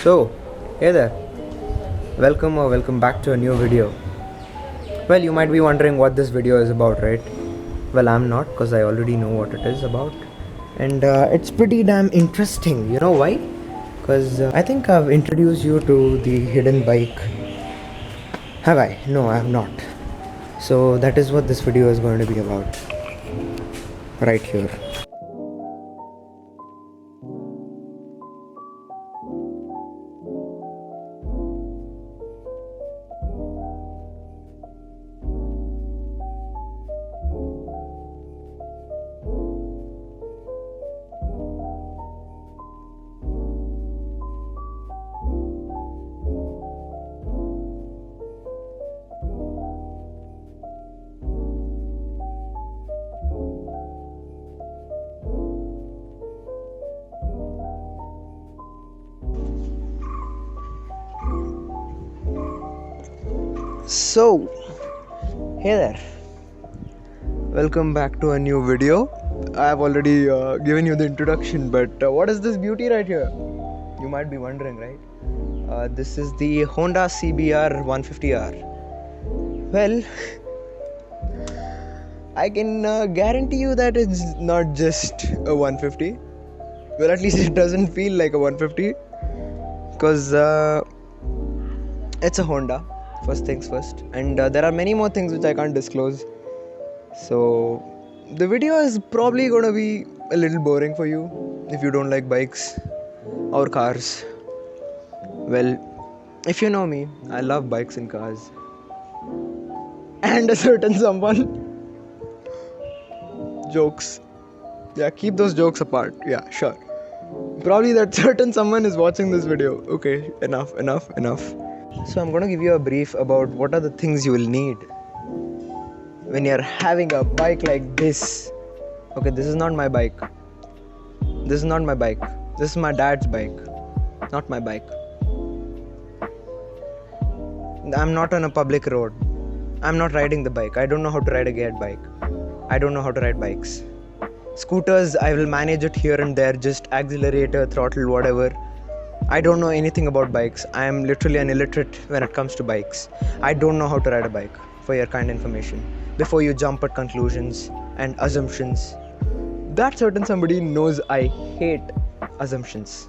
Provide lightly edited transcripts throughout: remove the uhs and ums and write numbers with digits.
So, hey there, welcome back to a new video. Well, you might be wondering what this video is about, right? Well, I'm not, because I already know what it is about. And it's pretty damn interesting. You know why? Because I think I've introduced you to the hidden bike. Have I? No, I have not. So, that is what this video is going to be about. Right here. So, hey there. Welcome back to a new video. I've already given you the introduction, but what is this beauty right here? You might be wondering, right? This is the Honda CBR 150R. Well, I can guarantee you that it's not just a 150. Well, at least it doesn't feel like a 150, because it's a Honda. First things first, and there are many more things which I can't disclose. So the video is probably gonna be a little boring for you if you don't like bikes or cars. Well, if you know me, I love bikes and cars. And a certain someone. Jokes. Yeah, keep those jokes apart. Yeah, sure. Probably that certain someone is watching this video. Okay, enough. So I'm going to give you a brief about what are the things you will need when you're having a bike like this. Okay, this is not my bike. This is my dad's bike, not my bike. I'm not on a public road. I'm not riding the bike. I don't know how to ride a geared bike. I don't know how to ride bikes. Scooters, I will manage it here and there, just accelerator, throttle, whatever. I don't know anything about bikes. I am literally an illiterate when it comes to bikes. I don't know how to ride a bike, for your kind information. Before you jump at conclusions and assumptions. That certain somebody knows I hate assumptions.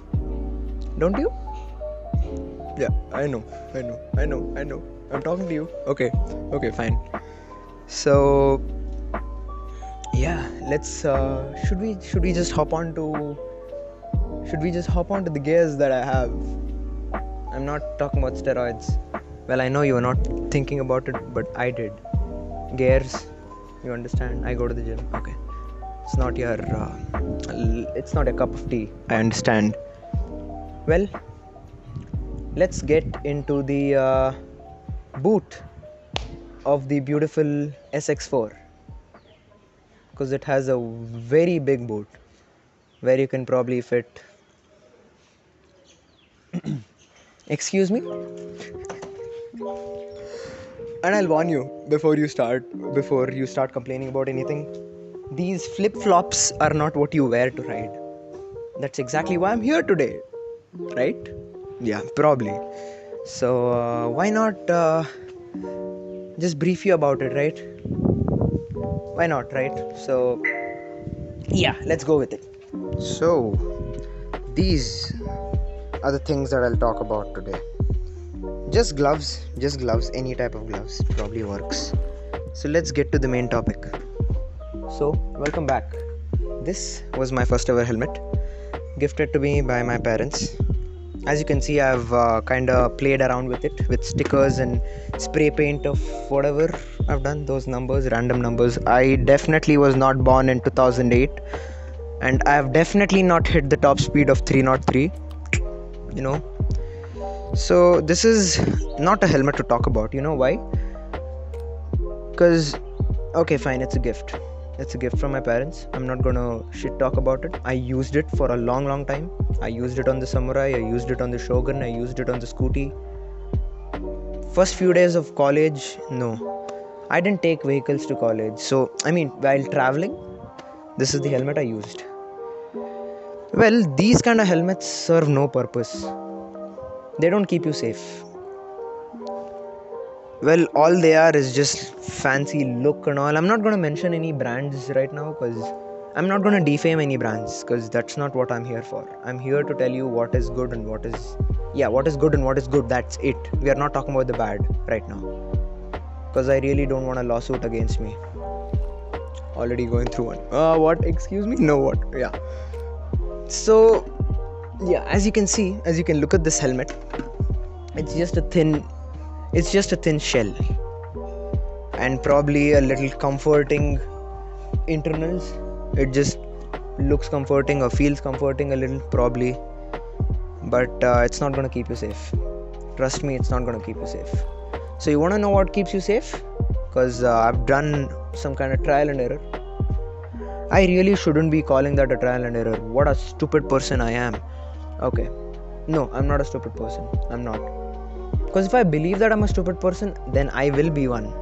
Don't you? Yeah, I know. I'm talking to you. Okay, fine. So, yeah, let's, should we just hop on to the gears that I have? I'm not talking about steroids. Well, I know you were not thinking about it, but I did. Gears, you understand? I go to the gym. Okay, it's not your cup of tea. I understand. Well, let's get into the boot of the beautiful SX4, because it has a very big boot where you can probably fit. Excuse me? And I'll warn you before you start complaining about anything, these flip-flops are not what you wear to ride. That's exactly why I'm here today, right? Yeah, probably. So why not just brief you about it, right? Why not, right? So yeah, let's go with it. So these are the things that I'll talk about today. Just gloves, any type of gloves probably works. So let's get to the main topic. So, welcome back. This was my first ever helmet, gifted to me by my parents. As you can see, I've kinda played around with it, with stickers and spray paint of whatever I've done, those numbers, random numbers. I definitely was not born in 2008, and I've definitely not hit the top speed of 303, you know. So this is not a helmet to talk about. You know why? Because, okay, fine, it's a gift from my parents. I'm not gonna shit talk about it. I used it for a long time. I used it on the Samurai, I used it on the Shogun, I used it on the Scooty. First few days of college, no, I didn't take vehicles to college. So while traveling, this is the helmet I used. Well, these kind of helmets serve no purpose. They don't keep you safe. Well, all they are is just fancy look and all. I'm not going to mention any brands right now because I'm not going to defame any brands, because that's not what I'm here for. I'm here to tell you what is good and what is good and what is good. That's it. We are not talking about the bad right now, because I really don't want a lawsuit against me. Already going through one. What? Excuse me? No, what? Yeah. So, yeah, as you can look at this helmet, it's just a thin shell and probably a little comforting internals. It just looks comforting or feels comforting a little, probably, but it's not going to keep you safe. Trust me, it's not going to keep you safe. So you want to know what keeps you safe? Because I've done some kind of trial and error. I really shouldn't be calling that a trial and error. What a stupid person I am. Okay, no, I'm not a stupid person. I'm not. Because if I believe that I'm a stupid person, then I will be one.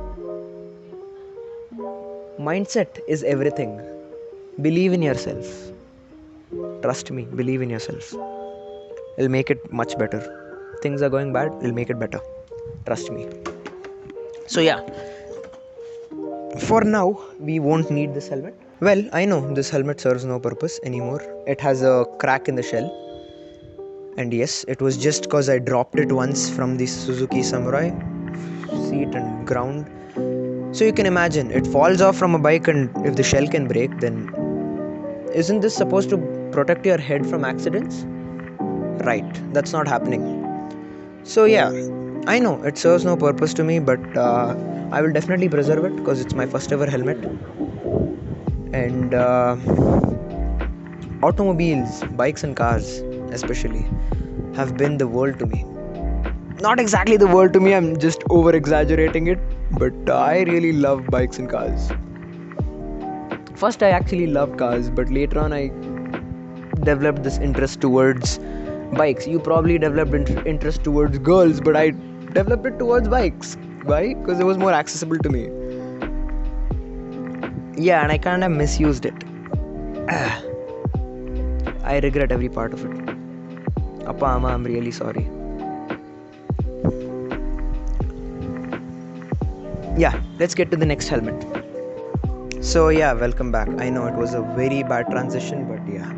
Mindset is everything. Believe in yourself. Trust me, believe in yourself. It'll make it much better. Things are going bad, it'll make it better. Trust me. So yeah, for now, we won't need this helmet. Well, I know this helmet serves no purpose anymore. It has a crack in the shell. And yes, it was just because I dropped it once from the Suzuki Samurai seat and ground. So you can imagine, it falls off from a bike, and if the shell can break, then isn't this supposed to protect your head from accidents? Right, that's not happening. So yeah, I know it serves no purpose to me, but I will definitely preserve it because it's my first ever helmet. And automobiles, bikes and cars especially, have been the world to me. Not exactly the world to me, I'm just over exaggerating it, but I really love bikes and cars. First I actually loved cars, but later on I developed this interest towards bikes. You probably developed interest towards girls, but I developed it towards bikes. Why? Because it was more accessible to me. Yeah, and I kind of misused it. I regret every part of it. Appa, Amma, I'm really sorry. Yeah, let's get to the next helmet. So yeah, welcome back. I know it was a very bad transition, but yeah.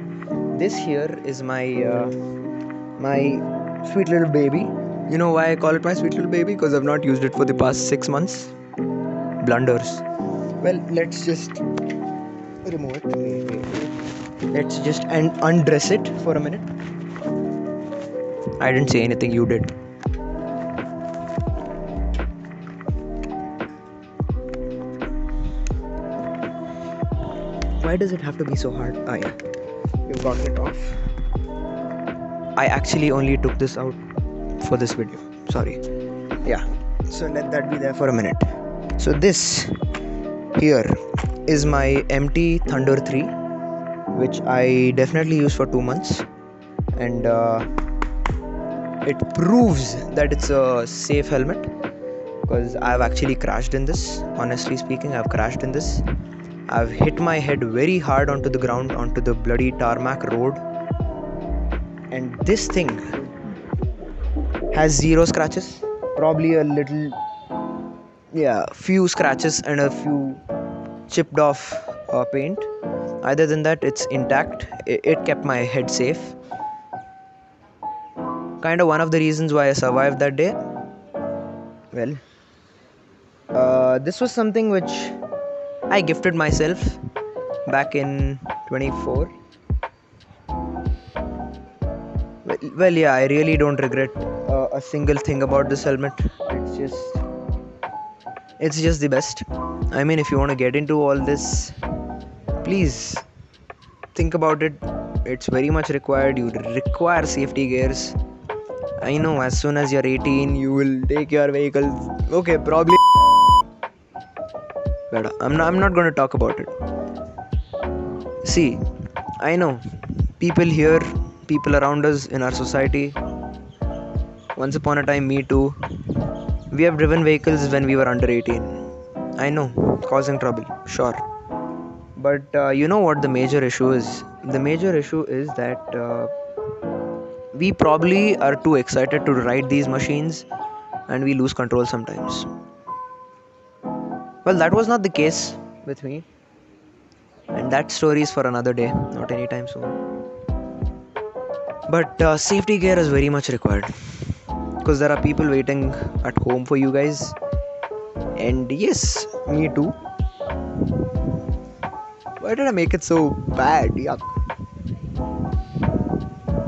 This here is my sweet little baby. You know why I call it my sweet little baby? Because I've not used it for the past 6 months. Blunders. Well, let's just remove it. Let's just undress it for a minute. I didn't say anything, you did. Why does it have to be so hard? Ah yeah, you've gotten it off. I actually only took this out for this video. Sorry. Yeah, so let that be there for a minute. So this here is my MT Thunder 3, which I definitely used for 2 months, and it proves that it's a safe helmet, because I've actually crashed in this. Honestly speaking, I've crashed in this. I've hit my head very hard onto the ground, onto the bloody tarmac road, and this thing has 0 scratches, probably a little, few scratches and a few chipped off paint. Other than that, it's intact. It kept my head safe. Kind of one of the reasons why I survived that day. Well, this was something which I gifted myself back in 24. Well, yeah, I really don't regret a single thing about this helmet. It's just the best. I mean, if you want to get into all this, please think about it. It's very much required. You require safety gears. I know, as soon as you're 18, you will take your vehicle. Okay, probably. But I'm not going to talk about it. See, I know people here, people around us in our society. Once upon a time, me too. We have driven vehicles when we were under 18. I know, causing trouble, sure. But you know what the major issue is? The major issue is that we probably are too excited to ride these machines and we lose control sometimes. Well, that was not the case with me, and that story is for another day, not anytime soon. But safety gear is very much required because there are people waiting at home for you guys, and yes, me too. Why did I make it so bad? Yuck.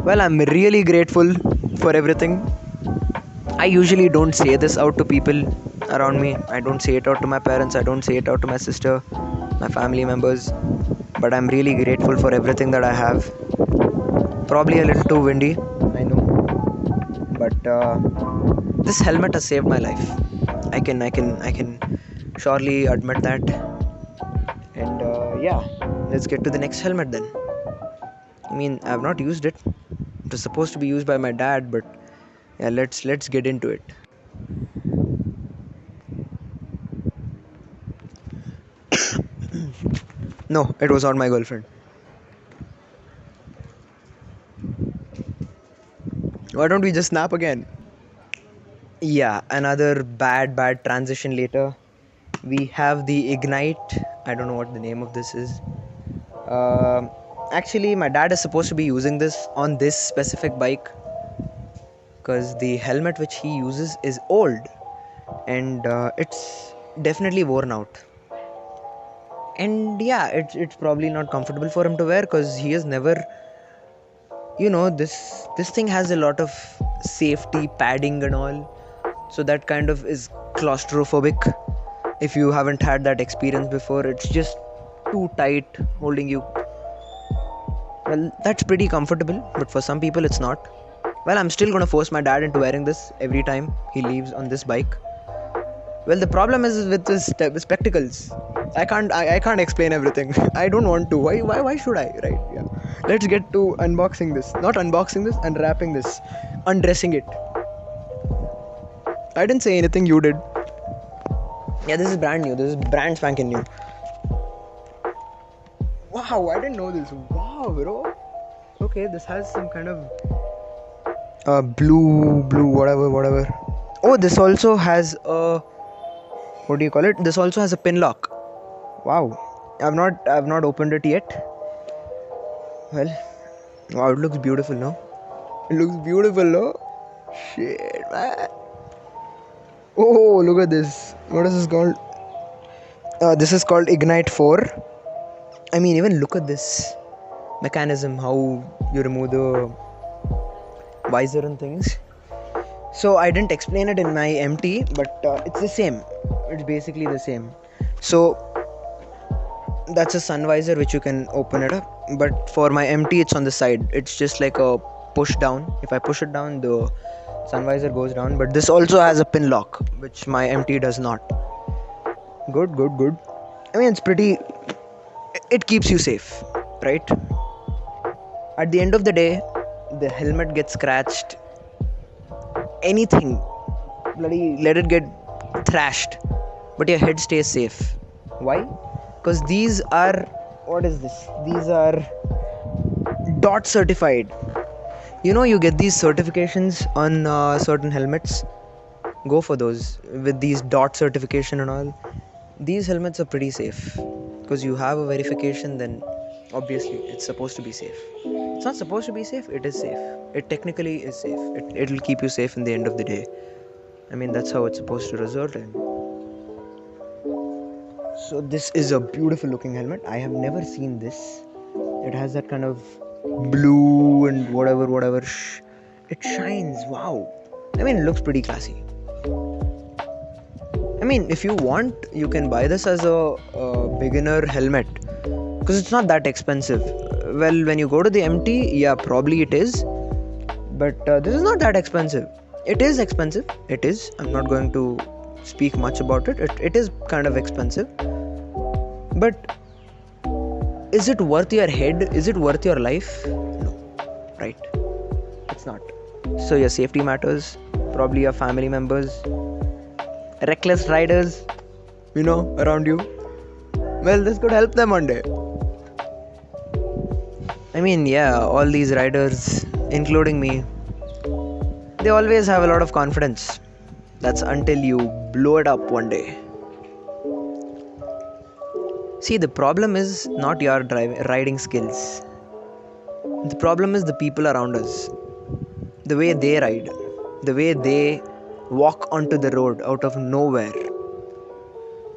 Well, I'm really grateful for everything. I usually don't say this out to people around me. I don't say it out to my parents. I don't say it out to my sister, my family members. But I'm really grateful for everything that I have. Probably a little too windy, I know. But this helmet has saved my life. I can surely admit that. And yeah, let's get to the next helmet then. I mean, I've not used it. It was supposed to be used by my dad, but yeah, let's get into it. No, it was not my girlfriend. Why don't we just snap again? Yeah, another bad transition later. We have the Ignite. I don't know what the name of this is. Actually, my dad is supposed to be using this on this specific bike because the helmet which he uses is old and it's definitely worn out. And yeah, it's probably not comfortable for him to wear because he has never, this thing has a lot of safety padding and all, so that kind of is claustrophobic. If you haven't had that experience before, it's just too tight holding you. Well, that's pretty comfortable, but for some people it's not. Well, I'm still gonna force my dad into wearing this every time he leaves on this bike. Well, the problem is with his spectacles. I can't explain everything. I don't want to. Why should I? Right? Yeah. Let's get to unboxing this. Not unboxing this, unwrapping this, undressing it. I didn't say anything. You did. Yeah, this is brand new. This is brand spanking new. Wow, I didn't know this. Wow, bro. Okay, this has some kind of blue, whatever. Oh, this also has a, what do you call it? This also has a pin lock. Wow, I've not opened it yet. Well, wow, it looks beautiful, no? It looks beautiful, no? Shit, man. Oh, look at this. What is this called? This is called Ignite 4. I mean, even look at this mechanism, how you remove the visor and things. So I didn't explain it in my MT, but it's the same. It's basically the same. So that's a sun visor which you can open it up, but for my MT it's on the side. It's just like a push down. If I push it down, the sun visor goes down. But this also has a pin lock, which my MT does not. Good. I mean, it's pretty, it keeps you safe, right? At the end of the day, the helmet gets scratched, anything, bloody let it get thrashed, but your head stays safe. Why? Because these are, what is this? These are DOT certified. You get these certifications on certain helmets. Go for those with these DOT certification and all. These helmets are pretty safe because you have a verification. Then obviously it's supposed to be safe. It's not supposed to be safe. It is safe. It technically is safe. It'll keep you safe in the end of the day. I mean, that's how it's supposed to result in. So this is a beautiful looking helmet. I have never seen this. It has that kind of blue and whatever. It shines. Wow. I mean, it looks pretty classy. I mean, if you want, you can buy this as a beginner helmet because it's not that expensive. Well, when you go to the MT, yeah, probably it is. But this is not that expensive. It is expensive. It is. I'm not going to speak much about it. It is kind of expensive. But is it worth your head? Is it worth your life? No. Right. It's not. So your safety matters. Probably your family members. Reckless riders, around you. Well, this could help them one day. I mean, yeah, all these riders, including me, They always have a lot of confidence. That's until you blow it up one day. See, the problem is not your riding skills. The problem is the people around us. The way they ride. The way they walk onto the road out of nowhere.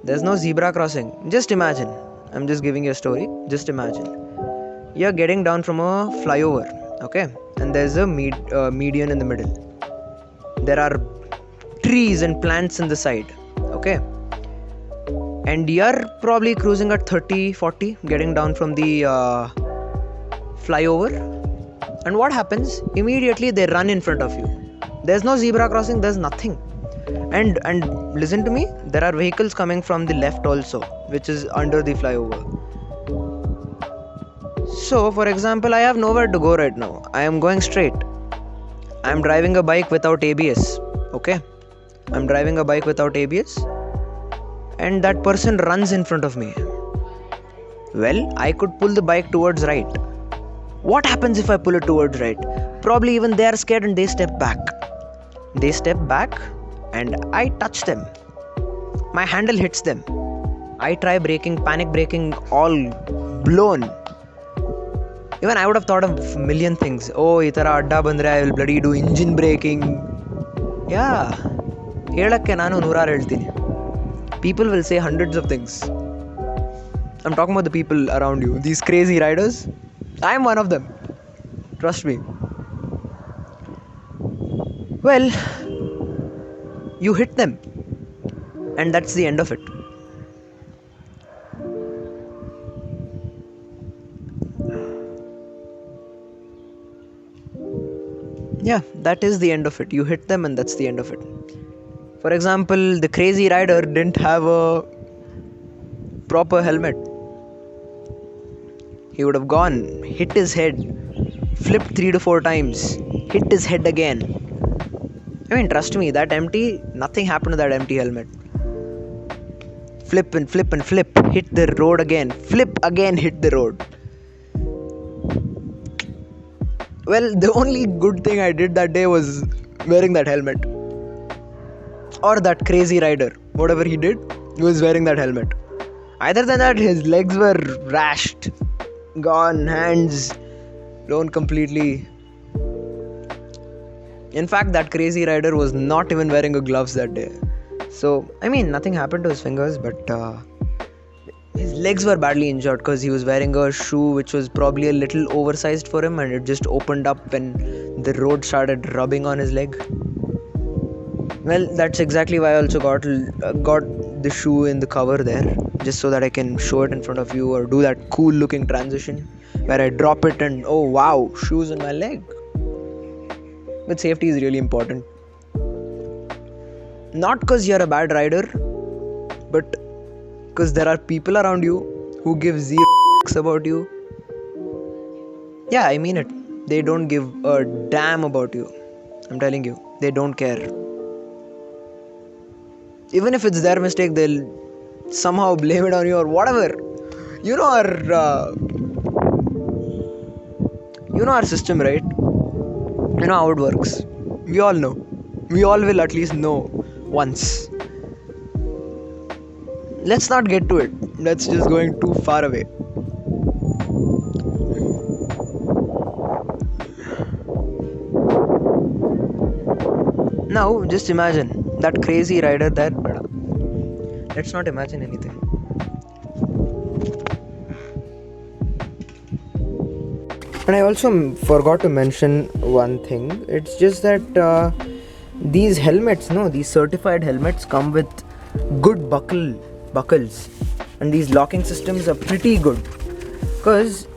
There's no zebra crossing. Just imagine. I'm just giving you a story. Just imagine. You're getting down from a flyover, okay? And there's a median in the middle. There are trees and plants in the side, okay? And you're probably cruising at 30, 40, getting down from the flyover. And what happens? Immediately they run in front of you. There's no zebra crossing, there's nothing. And listen to me, there are vehicles coming from the left also, which is under the flyover. So, for example, I have nowhere to go right now. I am going straight. I am driving a bike without ABS, okay? I'm driving a bike without ABS. And that person runs in front of me. Well, I could pull the bike towards right. What happens if I pull it towards right? Probably even they are scared and they step back. They step back and I touch them. My handle hits them. I try braking, panic braking, all blown. Even I would have thought of a million things. Oh, itara adda bandre, I will bloody do engine braking. Yeah. Helakke nanu nooraru heltini. People will say hundreds of things. I'm talking about the people around you. These crazy riders. I'm one of them. Trust me. Well, you hit them. And that's the end of it. Yeah, that is the end of it. You hit them and that's the end of it. For example, the crazy rider didn't have a proper helmet. He would have gone, hit his head, flipped 3 to 4 times, hit his head again. I mean, trust me, nothing happened to that empty helmet. Flip and flip and flip, hit the road again, flip again, hit the road. Well, the only good thing I did that day was wearing that helmet. Or that crazy rider, whatever he did, he was wearing that helmet. Other than that, his legs were rashed, gone, hands blown completely. In fact, that crazy rider was not even wearing a gloves that day. So, I mean, nothing happened to his fingers, but his legs were badly injured because he was wearing a shoe which was probably a little oversized for him, and it just opened up when the road started rubbing on his leg. Well, that's exactly why I also got the shoe in the cover there, just so that I can show it in front of you or do that cool looking transition where I drop it and oh wow, shoes on my leg. But safety is really important. Not because you're a bad rider, but because there are people around you who give zero fucks about you. Yeah, I mean it. They don't give a damn about you. I'm telling you, they don't care. Even if it's their mistake, they'll somehow blame it on you or whatever. You know our system, right? You know how it works. We all know. We all will at least know once. Let's not get to it. That's just going too far away. Now, just imagine that crazy rider there. Let's not imagine anything. And I also forgot to mention one thing. It's just that these helmets, these certified helmets come with good buckles, and these locking systems are pretty good, because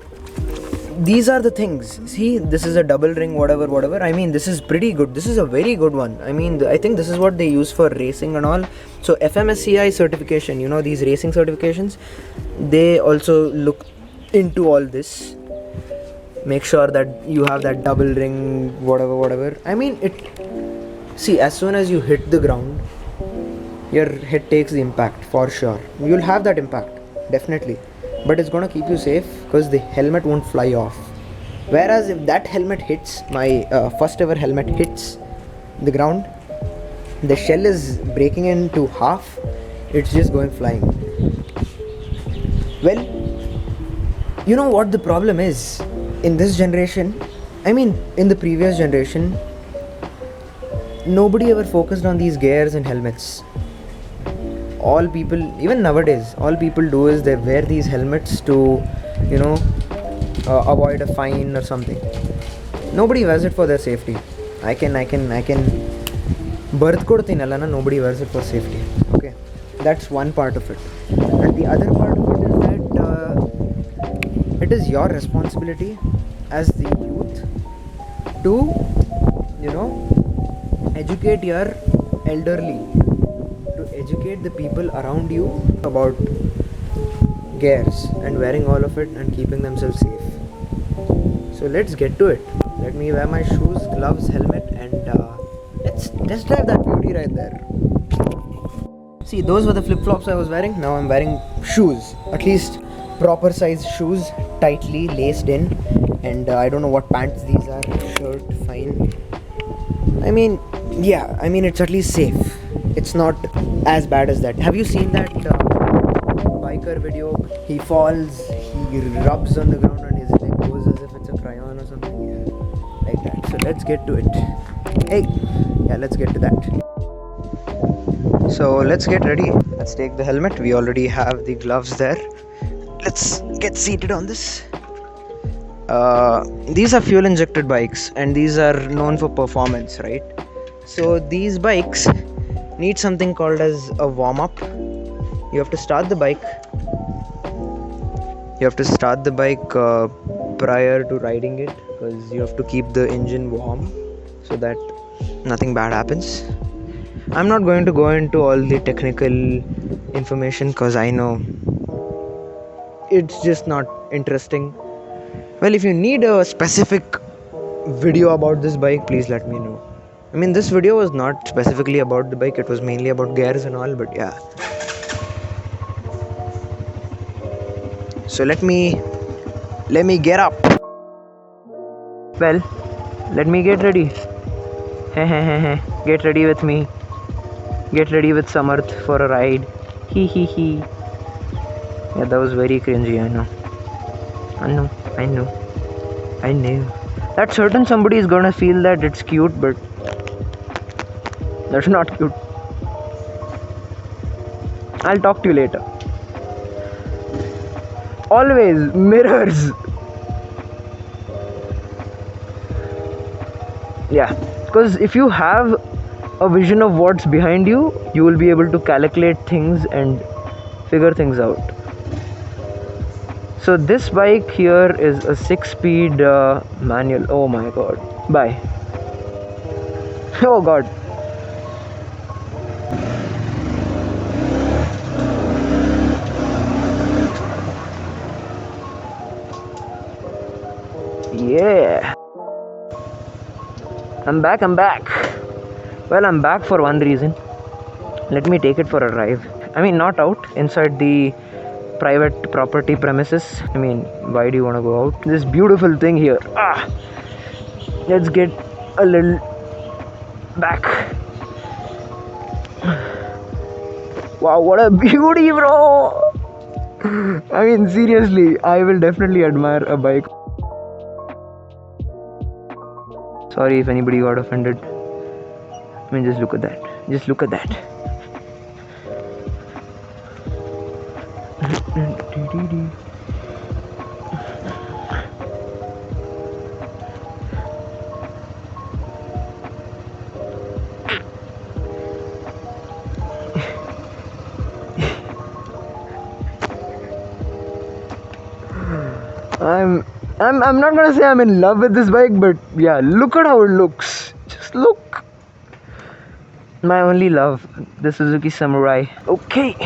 these are the things. See, this is a double ring, whatever. I mean, this is pretty good. This is a very good one. I mean, I think this is what they use for racing and all. So FMSCI certification, these racing certifications, they also look into all this. Make sure that you have that double ring, whatever. I mean, see, as soon as you hit the ground, your head takes the impact for sure. You'll have that impact, definitely. But it's gonna keep you safe because the helmet won't fly off. Whereas if that helmet hits, my first ever helmet hits, the ground. The shell is breaking into half. It's just going flying. Well, you know what the problem is? In this generation, I mean, in the previous generation, nobody ever focused on these gears and helmets. All people, even nowadays, all people do is they wear these helmets to, avoid a fine or something. Nobody wears it for their safety. I can birth kodtinalla na, nobody wears it for safety. Okay, that's one part of it. And the other part of it is that it is your responsibility as the youth to educate your elderly, to educate the people around you about gears and wearing all of it and keeping themselves safe. So let's get to it. Let me wear my shoes, gloves, helmet, and let's test drive that beauty right there. See, those were the flip-flops I was wearing. Now I'm wearing shoes, at least proper size shoes, tightly laced in, and I don't know what pants these are. Shirt, fine. It's at least safe. It's not as bad as that. Have you seen that biker video? He falls, he rubs on the ground and his leg goes as if it's a crayon or something. Yeah, like that. So let's get to it. Let's get to that. So let's get ready. Let's take the helmet. We already have the gloves there. Let's get seated on this. These are fuel injected bikes and these are known for performance, right? So these bikes need something called as a warm-up. You have to start the bike. Prior to riding it, because you have to keep the engine warm so that nothing bad happens. I'm not going to go into all the technical information because I know it's just not interesting. Well, if you need a specific video about this bike, please let me know. This video was not specifically about the bike, it was mainly about gears and all, but yeah. So let me get up. Well, let me get ready. Get ready with me. Get ready with Samarth for a ride. Hee. Yeah, that was very cringy, I know. That certain somebody is gonna feel that it's cute, but that's not cute. I'll talk to you later. Always mirrors. Yeah, because if you have a vision of what's behind you, you will be able to calculate things and figure things out. So this bike here is a 6-speed manual. Oh my god. Bye. Oh god. Yeah. I'm back. Well, I'm back for one reason. Let me take it for a drive. Not out, inside the private property premises. Why do you want to go out? This beautiful thing here. Let's get a little back. Wow, what a beauty, bro. Seriously, I will definitely admire a bike. Sorry if anybody got offended. Just look at that. I'm not gonna say I'm in love with this bike, but yeah, look at how it looks. Just look. My only love, the Suzuki Samurai. Okay.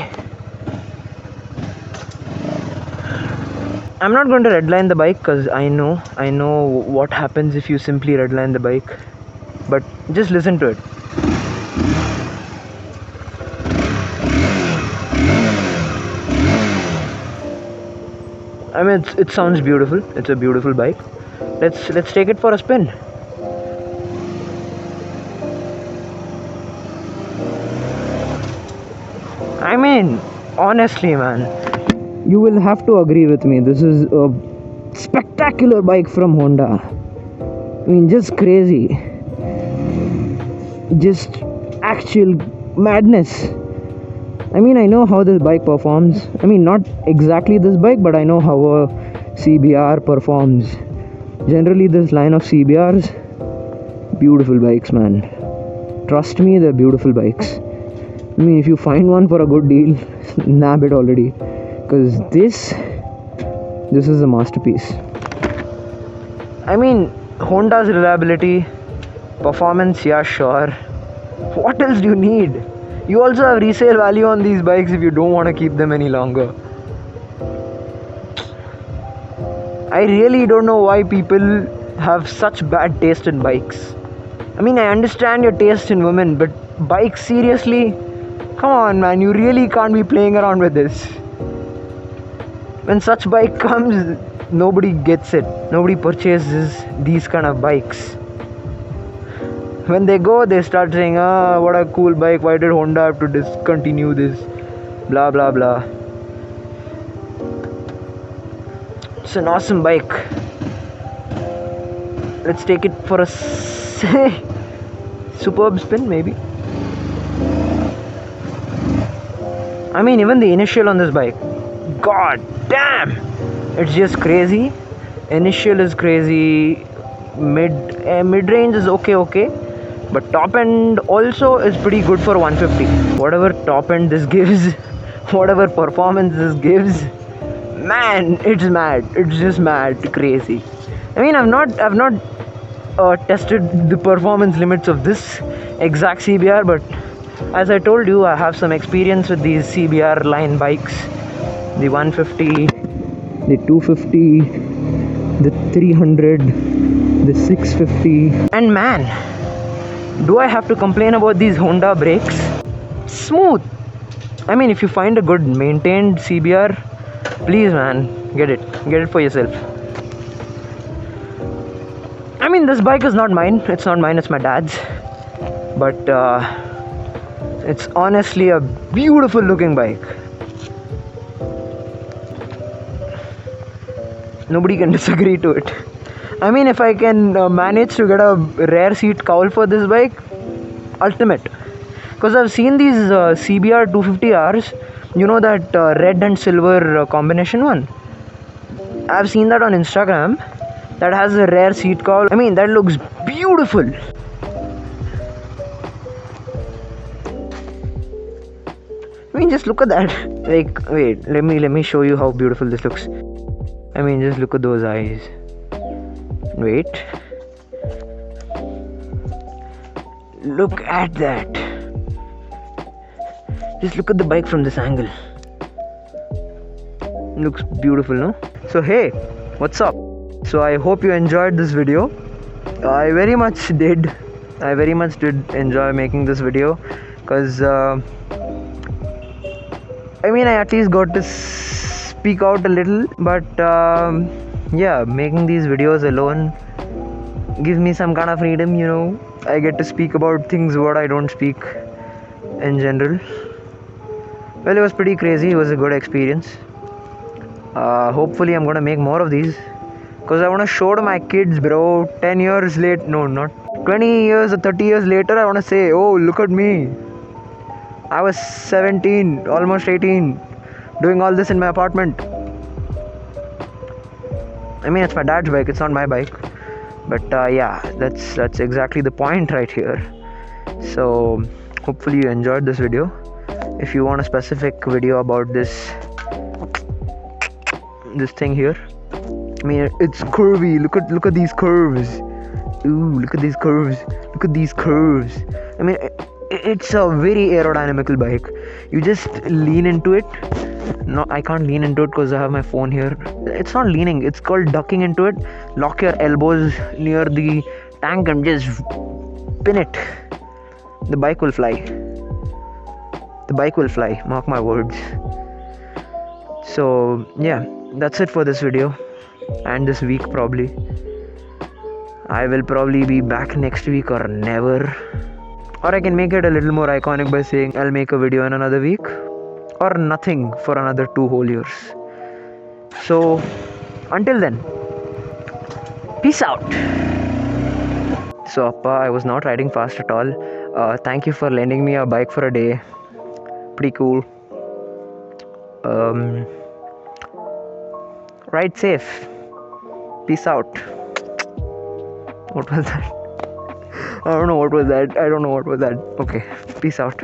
I'm not going to redline the bike because I know what happens if you simply redline the bike. But just listen to it. It sounds beautiful. It's a beautiful bike. Let's take it for a spin. mean, honestly, man, you will have to agree with me. This is a spectacular bike from Honda. I mean, just crazy. Just actual madness. I mean, I know how this bike performs. I mean, not exactly this bike, but I know how a CBR performs. Generally, this line of CBRs, beautiful bikes, man. Trust me, they're beautiful bikes. I mean, if you find one for a good deal, nab it already. Because this is a masterpiece. I mean, Honda's reliability, performance, yeah, sure. What else do you need? You also have resale value on these bikes if you don't want to keep them any longer. I really don't know why people have such bad taste in bikes. I mean, I understand your taste in women, but bikes, seriously? Come on, man, you really can't be playing around with this. When such bike comes, nobody gets it. Nobody purchases these kind of bikes. When they go, they start saying, what a cool bike, why did Honda have to discontinue this, blah blah blah. It's an awesome bike. Let's take it for a superb spin, maybe. I mean, even the initial on this bike, god damn, it's just crazy. Initial is crazy, mid-range is okay, but top end also is pretty good for 150. Whatever top end this gives, whatever performance this gives, man, it's mad. It's just mad crazy. I mean, I've not tested the performance limits of this exact CBR, but as I told you, I have some experience with these CBR line bikes, the 150, the 250, the 300, the 650, and man, do I have to complain about these Honda brakes? Smooth. I mean, if you find a good maintained CBR, please, man, get it for yourself. I mean, this bike is not mine. It's not mine, it's my dad's. But it's honestly a beautiful looking bike. Nobody can disagree to it. I mean, if I can manage to get a rear seat cowl for this bike, ultimate. Because I've seen these CBR 250Rs, you know, that red and silver combination one. I've seen that on Instagram. That has a rear seat cowl. I mean, that looks beautiful. I mean, just look at that. Like, wait, let me show you how beautiful this looks. I mean, just look at those eyes. Wait. Look at that. Just look at the bike from this angle. Looks beautiful, no? So hey, what's up? So I hope you enjoyed this video. I very much did enjoy making this video, because I mean, I at least got to speak out a little, but yeah, making these videos alone gives me some kind of freedom, you know. I get to speak about things what I don't speak in general. Well, it was pretty crazy. It was a good experience. Hopefully I'm gonna make more of these, because I want to show to my kids, bro. 10 years late, no, not 20 years or 30 years later, I want to say, oh, look at me, I was 17, almost 18, doing all this in my apartment. I mean, it's my dad's bike, it's not my bike. But yeah, that's exactly the point right here. So hopefully you enjoyed this video. If you want a specific video about this thing here, I mean, it's curvy. Look at these curves. Ooh, look at these curves. Look at these curves. I mean, it's a very aerodynamical bike. You just lean into it. No, I can't lean into it because I have my phone here. It's not leaning, it's called ducking into it. Lock your elbows near the tank and just pin it. The bike will fly. The bike will fly, mark my words. So yeah, that's it for this video and this week. Probably I will probably be back next week or never. Or I can make it a little more iconic by saying I'll make a video in another week. or nothing for another 2 whole years. So until then, peace out. So Appa, I was not riding fast at all. Thank you for lending me a bike for a day. Pretty cool. Ride safe. Peace out. What was that? I don't know what was that. Okay, peace out.